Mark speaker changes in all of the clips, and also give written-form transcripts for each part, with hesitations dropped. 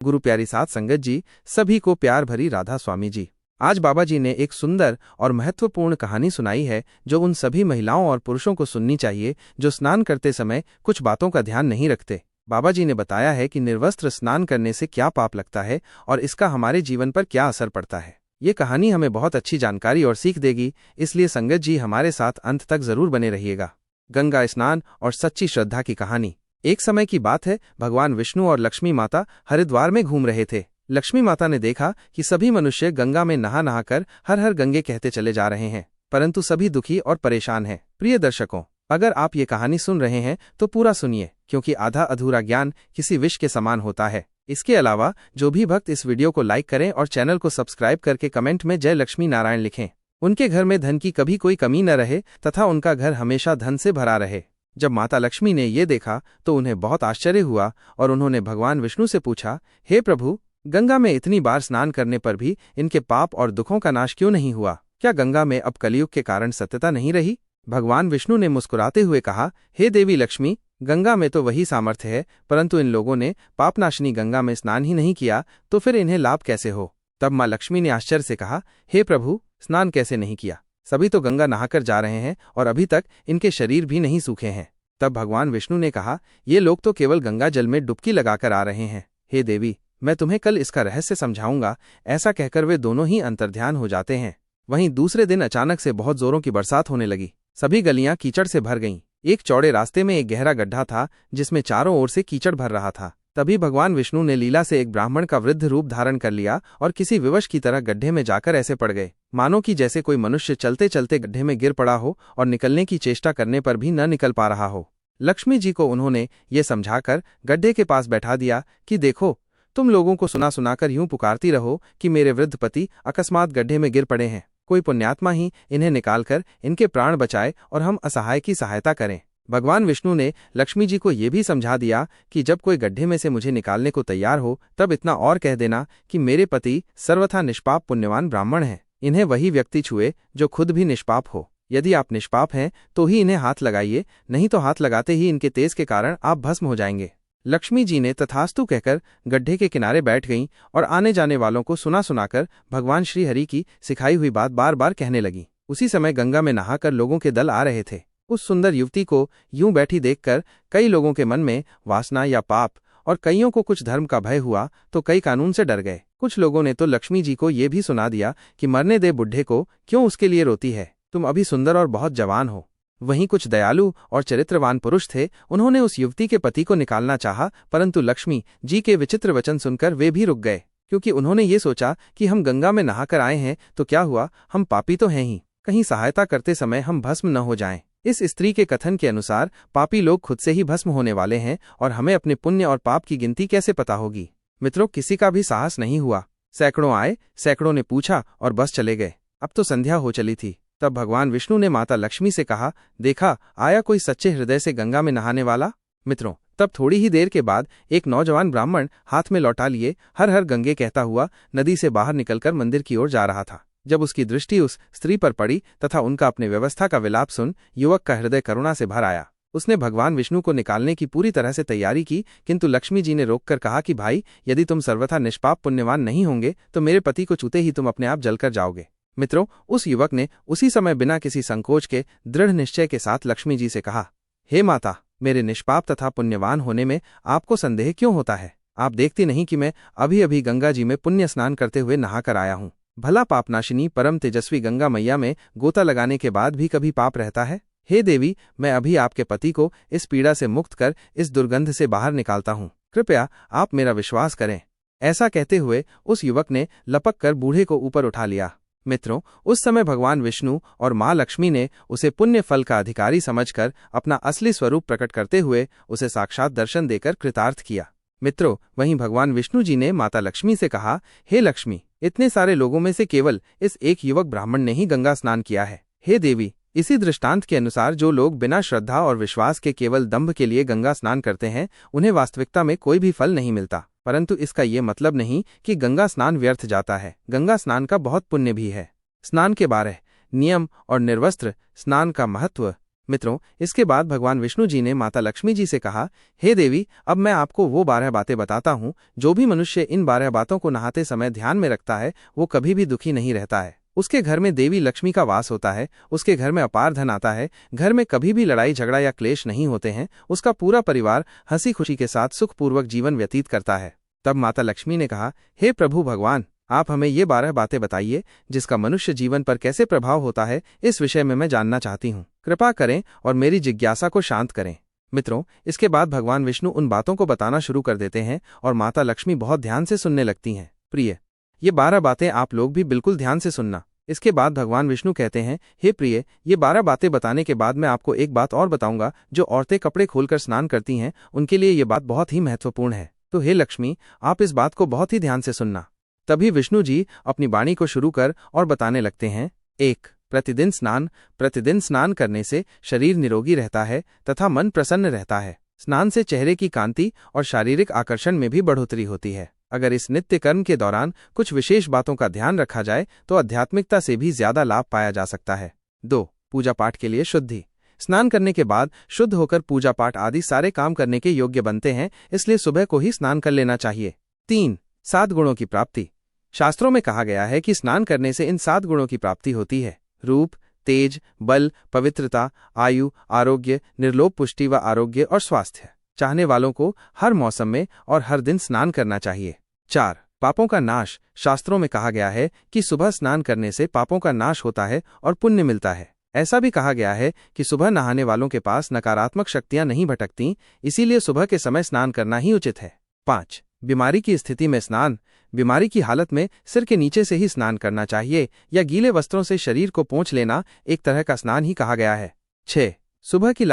Speaker 1: गुरु प्यारी साध संगत जी, सभी को प्यार भरी राधा स्वामी जी। आज बाबा जी ने एक सुंदर और महत्वपूर्ण कहानी सुनाई है जो उन सभी महिलाओं और पुरुषों को सुननी चाहिए जो स्नान करते समय कुछ बातों का ध्यान नहीं रखते। बाबा जी ने बताया है कि निर्वस्त्र स्नान करने से क्या पाप लगता है और इसका हमारे जीवन पर क्या असर पड़ता है। ये कहानी हमें बहुत अच्छी जानकारी और सीख देगी, इसलिए संगत जी हमारे साथ अंत तक जरूर बने रहिएगा। गंगा स्नान और सच्ची श्रद्धा की कहानी। एक समय की बात है, भगवान विष्णु और लक्ष्मी माता हरिद्वार में घूम रहे थे। लक्ष्मी माता ने देखा कि सभी मनुष्य गंगा में नहा नहाकर हर हर गंगे कहते चले जा रहे हैं, परंतु सभी दुखी और परेशान हैं। प्रिय दर्शकों, अगर आप ये कहानी सुन रहे हैं तो पूरा सुनिए, क्योंकि आधा अधूरा ज्ञान किसी विष के समान होता है। इसके अलावा जो भी भक्त इस वीडियो को लाइक करें और चैनल को सब्सक्राइब करके कमेंट में जय लक्ष्मी नारायण लिखें, उनके घर में धन की कभी कोई कमी न रहे तथा उनका घर हमेशा धन से भरा रहे। जब माता लक्ष्मी ने ये देखा तो उन्हें बहुत आश्चर्य हुआ और उन्होंने भगवान विष्णु से पूछा, हे प्रभु, गंगा में इतनी बार स्नान करने पर भी इनके पाप और दुखों का नाश क्यों नहीं हुआ? क्या गंगा में अब कलयुग के कारण सत्यता नहीं रही? भगवान विष्णु ने मुस्कुराते हुए कहा, हे देवी लक्ष्मी, गंगा में तो वही सामर्थ्य है, परंतु इन लोगों ने पापनाशिनी गंगा में स्नान ही नहीं किया, तो फिर इन्हें लाभ कैसे हो? तब माँ लक्ष्मी ने आश्चर्य से कहा, हे प्रभु, स्नान कैसे नहीं किया? सभी तो गंगा नहाकर जा रहे हैं और अभी तक इनके शरीर भी नहीं सूखे हैं। तब भगवान विष्णु ने कहा, ये लोग तो केवल गंगा जल में डुबकी लगाकर आ रहे हैं। हे देवी, मैं तुम्हें कल इसका रहस्य समझाऊंगा। ऐसा कहकर वे दोनों ही अंतर्ध्यान हो जाते हैं। वहीं दूसरे दिन अचानक से बहुत जोरों की बरसात होने लगी। सभी गलियां कीचड़ से भर गईं। एक चौड़े रास्ते में एक गहरा गड्ढा था जिसमें चारों ओर से कीचड़ भर रहा था। तभी भगवान विष्णु ने लीला से एक ब्राह्मण का वृद्ध रूप धारण कर लिया और किसी विवश की तरह गड्ढे में जाकर ऐसे पड़ गए, मानो कि जैसे कोई मनुष्य चलते चलते गड्ढे में गिर पड़ा हो और निकलने की चेष्टा करने पर भी न निकल पा रहा हो। लक्ष्मी जी को उन्होंने ये समझाकर गड्ढे के पास बैठा दिया कि देखो, तुम लोगों को सुना सुनाकर यूं पुकारती रहो कि मेरे वृद्ध पति अकस्मात गड्ढे में गिर पड़े हैं। कोई पुण्यात्मा ही इन्हें निकालकर इनके प्राण बचाए और हम असहाय की सहायता करें। भगवान विष्णु ने लक्ष्मी जी को ये भी समझा दिया कि जब कोई गड्ढे में से मुझे निकालने को तैयार हो तब इतना और कह देना कि मेरे पति सर्वथा निष्पाप पुण्यवान ब्राह्मण हैं। इन्हें वही व्यक्ति छुए जो खुद भी निष्पाप हो। यदि आप निष्पाप हैं तो ही इन्हें हाथ लगाइए, नहीं तो हाथ लगाते ही इनके तेज के कारण आप भस्म हो जाएंगे। लक्ष्मी जी ने तथास्तु कहकर गड्ढे के किनारे बैठ गईं और आने जाने वालों को सुना सुनाकर भगवान श्री हरि की सिखाई हुई बात बार बार कहने लगी। उसी समय गंगा में नहाकर लोगों के दल आ रहे थे। उस सुंदर युवती को यूं बैठी देखकर कई लोगों के मन में वासना या पाप और कईयों को कुछ धर्म का भय हुआ तो कई कानून से डर गए। कुछ लोगों ने तो लक्ष्मी जी को ये भी सुना दिया कि मरने दे बुढ़े को, क्यों उसके लिए रोती है, तुम अभी सुंदर और बहुत जवान हो। वहीं कुछ दयालु और चरित्रवान पुरुष थे, उन्होंने उस युवती के पति को निकालना चाहा, परंतु लक्ष्मी जी के विचित्र वचन सुनकर वे भी रुक गए, क्योंकि उन्होंने ये सोचा कि हम गंगा में नहाकर आए हैं तो क्या हुआ, हम पापी तो हैं ही, कहीं सहायता करते समय हम भस्म न हो जाएं। इस स्त्री के कथन के अनुसार पापी लोग खुद से ही भस्म होने वाले हैं और हमें अपने पुण्य और पाप की गिनती कैसे पता होगी? मित्रों, किसी का भी साहस नहीं हुआ। सैकड़ों आए, सैकड़ों ने पूछा और बस चले गए। अब तो संध्या हो चली थी। तब भगवान विष्णु ने माता लक्ष्मी से कहा, देखा, आया कोई सच्चे हृदय से गंगा में नहाने वाला? मित्रों, तब थोड़ी ही देर के बाद एक नौजवान ब्राह्मण हाथ में लौटा लिए हर हर गंगे कहता हुआ नदी से बाहर निकलकर मंदिर की ओर जा रहा था। जब उसकी दृष्टि उस स्त्री पर पड़ी तथा उनका अपने व्यवस्था का विलाप सुन युवक का हृदय करुणा से भर आया। उसने भगवान विष्णु को निकालने की पूरी तरह से तैयारी की, किंतु लक्ष्मी जी ने रोककर कहा कि भाई, यदि तुम सर्वथा निष्पाप पुण्यवान नहीं होंगे तो मेरे पति को छूते ही तुम अपने आप जलकर जाओगे। मित्रों, उस युवक ने उसी समय बिना किसी संकोच के दृढ़ निश्चय के साथ लक्ष्मी जी से कहा, हे माता, मेरे निष्पाप तथा पुण्यवान होने में आपको संदेह क्यों होता है? आप देखती नहीं कि मैं अभी अभी गंगा जी में पुण्य स्नान करते हुए नहाकर आया हूँ। भला पापनाशिनी परम तेजस्वी गंगा मैया में गोता लगाने के बाद भी कभी पाप रहता है? हे देवी, मैं अभी आपके पति को इस पीड़ा से मुक्त कर इस दुर्गंध से बाहर निकालता हूँ, कृपया आप मेरा विश्वास करें। ऐसा कहते हुए उस युवक ने लपक कर बूढ़े को ऊपर उठा लिया। मित्रों, उस समय भगवान विष्णु और माँ लक्ष्मी ने उसे पुण्य फल का अधिकारी समझकर अपना असली स्वरूप प्रकट करते हुए उसे साक्षात दर्शन देकर कृतार्थ किया। मित्रों, वहीं भगवान विष्णु जी ने माता लक्ष्मी से कहा, हे लक्ष्मी, इतने सारे लोगों में से केवल इस एक युवक ब्राह्मण ने ही गंगा स्नान किया है। हे देवी, इसी दृष्टांत के अनुसार जो लोग बिना श्रद्धा और विश्वास के केवल दंभ के लिए गंगा स्नान करते हैं, उन्हें वास्तविकता में कोई भी फल नहीं मिलता। परंतु इसका ये मतलब नहीं कि गंगा स्नान व्यर्थ जाता है। गंगा स्नान का बहुत पुण्य भी है। स्नान के 12 नियम और निर्वस्त्र स्नान का महत्व। मित्रों, इसके बाद भगवान विष्णु जी ने माता लक्ष्मी जी से कहा, हे देवी, अब मैं आपको वो 12 बातें बताता हूँ। जो भी मनुष्य इन 12 बातों को नहाते समय ध्यान में रखता है वो कभी भी दुखी नहीं रहता है। उसके घर में देवी लक्ष्मी का वास होता है, उसके घर में अपार धन आता है, घर में कभी भी लड़ाई झगड़ा या क्लेश नहीं होते हैं, उसका पूरा परिवार हंसी खुशी के साथ सुखपूर्वक जीवन व्यतीत करता है। तब माता लक्ष्मी ने कहा, हे प्रभु भगवान, आप हमें ये 12 बातें बताइए जिसका मनुष्य जीवन पर कैसे प्रभाव होता है। इस विषय में मैं जानना चाहती हूँ। कृपा करें और मेरी जिज्ञासा को शांत करें। मित्रों, इसके बाद भगवान विष्णु उन बातों को बताना शुरू कर देते हैं और माता लक्ष्मी बहुत ध्यान से सुनने लगती हैं। प्रिय, ये 12 बातें आप लोग भी बिल्कुल ध्यान से सुनना। इसके बाद भगवान विष्णु कहते हैं, हे प्रिय, ये 12 बातें बताने के बाद मैं आपको एक बात और बताऊंगा। जो औरतें कपड़े खोलकर स्नान करती हैं उनके लिए ये बात बहुत ही महत्वपूर्ण है। तो हे लक्ष्मी, आप इस बात को बहुत ही ध्यान से सुनना। तभी विष्णु जी अपनी वाणी को शुरू कर और बताने लगते हैं। 1. प्रतिदिन स्नान करने से शरीर निरोगी रहता है तथा मन प्रसन्न रहता है। स्नान से चेहरे की कांति और शारीरिक आकर्षण में भी बढ़ोतरी होती है। अगर इस नित्य कर्म के दौरान कुछ विशेष बातों का ध्यान रखा जाए तो आध्यात्मिकता से भी ज्यादा लाभ पाया जा सकता है। 2. पूजा पाठ के लिए शुद्धि। स्नान करने के बाद शुद्ध होकर पूजा पाठ आदि सारे काम करने के योग्य बनते हैं, इसलिए सुबह को ही स्नान कर लेना चाहिए। 3. 7 गुणों की प्राप्ति। शास्त्रों में कहा गया है कि स्नान करने से इन 7 गुणों की प्राप्ति होती है। रूप, तेज, बल, पवित्रता, आयु, आरोग्य, निर्लोभ पुष्टि व आरोग्य और स्वास्थ्य। चाहने वालों को हर मौसम में और हर दिन स्नान करना चाहिए। 4. पापों का नाश। शास्त्रों में कहा गया है कि सुबह स्नान करने से पापों का नाश होता है और पुण्य मिलता है। ऐसा भी कहा गया है कि सुबह नहाने वालों के पास नकारात्मक शक्तियां नहीं भटकती, इसीलिए सुबह के समय स्नान करना ही उचित है। 5. बीमारी की स्थिति में स्नान। बीमारी की हालत में सिर के नीचे से ही स्नान करना चाहिए या गीले वस्त्रों से शरीर को पोंछ लेना एक तरह का स्नान ही कहा गया है। 6. सुबह की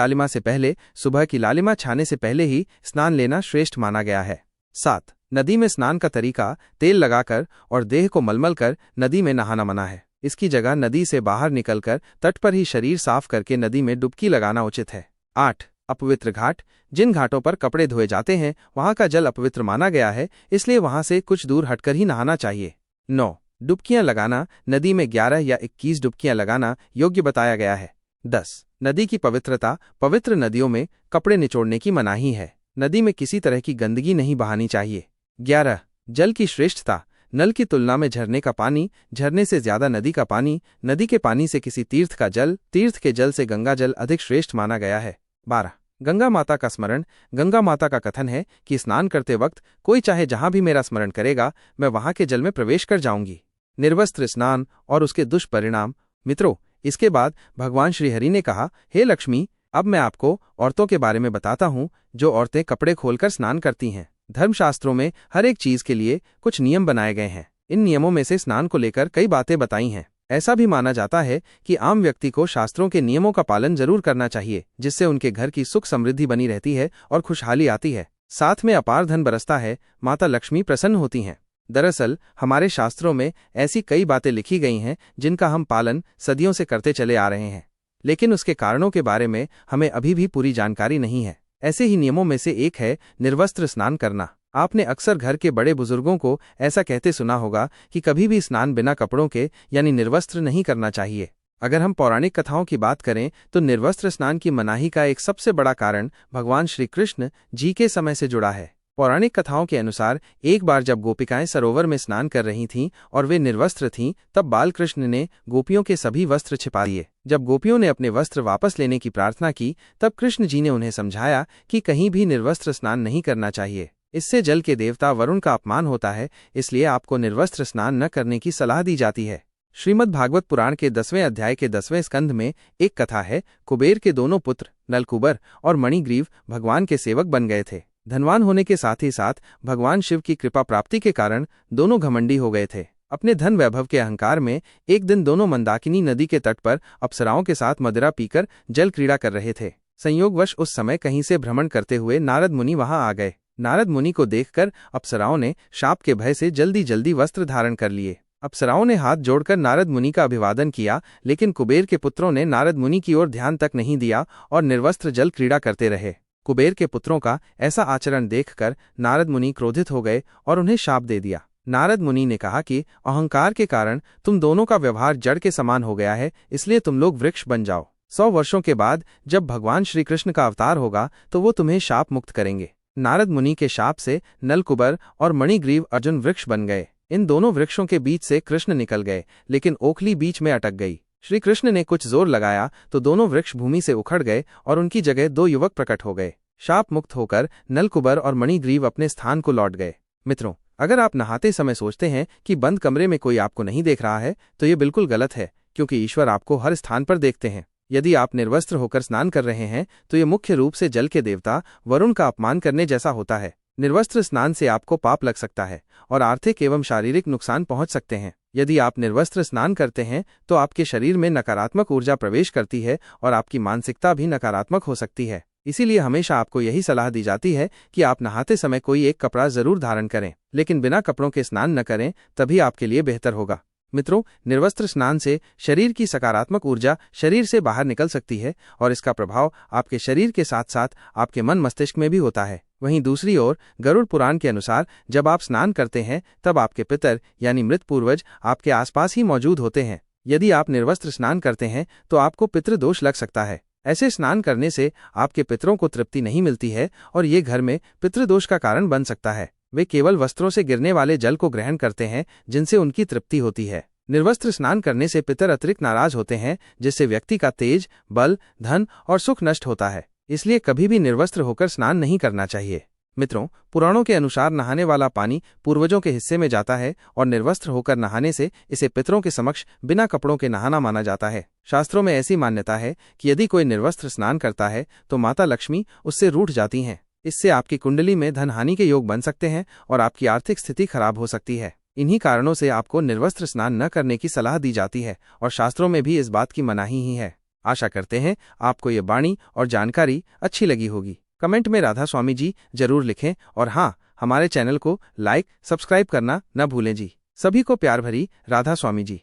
Speaker 1: लालिमा छाने से पहले ही स्नान लेना श्रेष्ठ माना गया है। 7. नदी में स्नान का तरीका तेल लगाकर और देह को मलमल कर नदी में नहाना मना है। इसकी जगह नदी से बाहर निकलकर तट पर ही शरीर साफ करके नदी में डुबकी लगाना उचित है। 8. अपवित्र घाट। जिन घाटों पर कपड़े धोए जाते हैं वहां का जल अपवित्र माना गया है, इसलिए वहां से कुछ दूर हटकर ही नहाना चाहिए। 9. डुबकियां लगाना। नदी में 11 या 21 डुबकियां लगाना योग्य बताया गया है। 10. नदी की पवित्रता। पवित्र नदियों में कपड़े निचोड़ने की मनाही है। नदी में किसी तरह की गंदगी नहीं बहानी चाहिए। 11. जल की श्रेष्ठता। नल की तुलना में झरने का पानी, झरने से ज्यादा नदी का पानी, नदी के पानी से किसी तीर्थ का जल, तीर्थ के जल से गंगा जल अधिक श्रेष्ठ माना गया है। 12. गंगा माता का स्मरण। गंगा माता का कथन है कि स्नान करते वक्त कोई चाहे जहां भी मेरा स्मरण करेगा, मैं वहां के जल में प्रवेश कर जाऊंगी। निर्वस्त्र स्नान और उसके दुष्परिणाम। मित्रों, इसके बाद भगवान श्रीहरि ने कहा, हे लक्ष्मी, अब मैं आपको औरतों के बारे में बताता हूँ जो औरतें कपड़े खोलकर स्नान करती हैं। धर्मशास्त्रों में हर एक चीज के लिए कुछ नियम बनाए गए हैं। इन नियमों में से स्नान को लेकर कई बातें बताई हैं। ऐसा भी माना जाता है कि आम व्यक्ति को शास्त्रों के नियमों का पालन जरूर करना चाहिए, जिससे उनके घर की सुख समृद्धि बनी रहती है और खुशहाली आती है, साथ में अपार धन बरसता है, माता लक्ष्मी प्रसन्न होती हैं। दरअसल हमारे शास्त्रों में ऐसी कई बातें लिखी गई हैं जिनका हम पालन सदियों से करते चले आ रहे हैं, लेकिन उसके कारणों के बारे में हमें अभी भी पूरी जानकारी नहीं है। ऐसे ही नियमों में से एक है निर्वस्त्र स्नान करना। आपने अक्सर घर के बड़े बुजुर्गों को ऐसा कहते सुना होगा कि कभी भी स्नान बिना कपड़ों के यानी निर्वस्त्र नहीं करना चाहिए। अगर हम पौराणिक कथाओं की बात करें तो निर्वस्त्र स्नान की मनाही का एक सबसे बड़ा कारण भगवान श्री कृष्ण जी के समय से जुड़ा है। पौराणिक कथाओं के अनुसार एक बार जब गोपिकाएं सरोवर में स्नान कर रही थीं और वे निर्वस्त्र थीं, तब बाल कृष्ण ने गोपियों के सभी वस्त्र छिपा दिए। जब गोपियों ने अपने वस्त्र वापस लेने की प्रार्थना की, तब कृष्ण जी ने उन्हें समझाया कि कहीं भी निर्वस्त्र स्नान नहीं करना चाहिए। इससे जल के देवता वरुण का अपमान होता है, इसलिए आपको निर्वस्त्र स्नान न करने की सलाह दी जाती है। श्रीमद् भागवत पुराण के 10वें अध्याय के 10वें स्कंध में एक कथा है। कुबेर के दोनों पुत्र नलकुबर और मणिग्रीव भगवान के सेवक बन गए थे। धनवान होने के साथ ही साथ भगवान शिव की कृपा प्राप्ति के कारण दोनों घमंडी हो गए थे। अपने धन वैभव के अहंकार में एक दिन दोनों मंदाकिनी नदी के तट पर अप्सराओं के साथ मदिरा पीकर जल क्रीड़ा कर रहे थे। संयोगवश उस समय कहीं से भ्रमण करते हुए नारद मुनि वहां आ गए। नारद मुनि को देखकर अप्सराओं ने शाप के भय से जल्दी जल्दी वस्त्र धारण कर लिए। अप्सराओं ने हाथ जोड़कर नारद मुनि का अभिवादन किया, लेकिन कुबेर के पुत्रों ने नारद मुनि की ओर ध्यान तक नहीं दिया और निर्वस्त्र जल क्रीड़ा करते रहे। कुबेर के पुत्रों का ऐसा आचरण देखकर नारद मुनि क्रोधित हो गए और उन्हें शाप दे दिया। नारद मुनि ने कहा कि अहंकार के कारण तुम दोनों का व्यवहार जड़ के समान हो गया है, इसलिए तुम लोग वृक्ष बन जाओ। 100 वर्षों के बाद जब भगवान श्री कृष्ण का अवतार होगा तो वो तुम्हें शाप मुक्त करेंगे। नारद मुनि के शाप से नलकुबर और मणिग्रीव अर्जुन वृक्ष बन गए। इन दोनों वृक्षों के बीच से कृष्ण निकल गए, लेकिन ओखली बीच में अटक गई। श्री कृष्ण ने कुछ जोर लगाया तो दोनों वृक्ष भूमि से उखड़ गए और उनकी जगह 2 युवक प्रकट हो गए। शाप मुक्त होकर नलकुबर और मणिग्रीव अपने स्थान को लौट गए। मित्रों, अगर आप नहाते समय सोचते हैं कि बंद कमरे में कोई आपको नहीं देख रहा है तो ये बिल्कुल गलत है, क्योंकि ईश्वर आपको हर स्थान पर देखते हैं। यदि आप निर्वस्त्र होकर स्नान कर रहे हैं तो ये मुख्य रूप से जल के देवता वरुण का अपमान करने जैसा होता है। निर्वस्त्र स्नान से आपको पाप लग सकता है और आर्थिक एवं शारीरिक नुकसान पहुंच सकते हैं। यदि आप निर्वस्त्र स्नान करते हैं तो आपके शरीर में नकारात्मक ऊर्जा प्रवेश करती है और आपकी मानसिकता भी नकारात्मक हो सकती है। इसीलिए हमेशा आपको यही सलाह दी जाती है कि आप नहाते समय कोई एक कपड़ा जरूर धारण करें, लेकिन बिना कपड़ों के स्नान न करें, तभी आपके लिए बेहतर होगा। मित्रों, निर्वस्त्र स्नान से शरीर की सकारात्मक ऊर्जा शरीर से बाहर निकल सकती है और इसका प्रभाव आपके शरीर के साथ साथ आपके मन मस्तिष्क में भी होता है। वहीं दूसरी ओर गरुड़ पुराण के अनुसार जब आप स्नान करते हैं तब आपके पितर यानी मृत पूर्वज आपके आसपास ही मौजूद होते हैं। यदि आप निर्वस्त्र स्नान करते हैं तो आपको पितृदोष लग सकता है। ऐसे स्नान करने से आपके पितरों को तृप्ति नहीं मिलती है और ये घर में पितृदोष का कारण बन सकता है। वे केवल वस्त्रों से गिरने वाले जल को ग्रहण करते हैं जिनसे उनकी तृप्ति होती है। निर्वस्त्र स्नान करने से पितर अतिरिक्त नाराज होते हैं, जिससे व्यक्ति का तेज, बल, धन और सुख नष्ट होता है। इसलिए कभी भी निर्वस्त्र होकर स्नान नहीं करना चाहिए। मित्रों, पुराणों के अनुसार नहाने वाला पानी पूर्वजों के हिस्से में जाता है और निर्वस्त्र होकर नहाने से इसे पितरों के समक्ष बिना कपड़ों के नहाना माना जाता है। शास्त्रों में ऐसी मान्यता है कि यदि कोई निर्वस्त्र स्नान करता है तो माता लक्ष्मी उससे रूठ जाती हैं। इससे आपकी कुंडली में धन हानि के योग बन सकते हैं और आपकी आर्थिक स्थिति खराब हो सकती है। इन्हीं कारणों से आपको निर्वस्त्र स्नान न करने की सलाह दी जाती है और शास्त्रों में भी इस बात की मनाही ही है। आशा करते हैं आपको ये वाणी और जानकारी अच्छी लगी होगी। कमेंट में राधा स्वामी जी जरूर लिखें और हाँ, हमारे चैनल को लाइक, सब्सक्राइब करना न भूलें जी। सभी को प्यार भरी राधा स्वामी जी।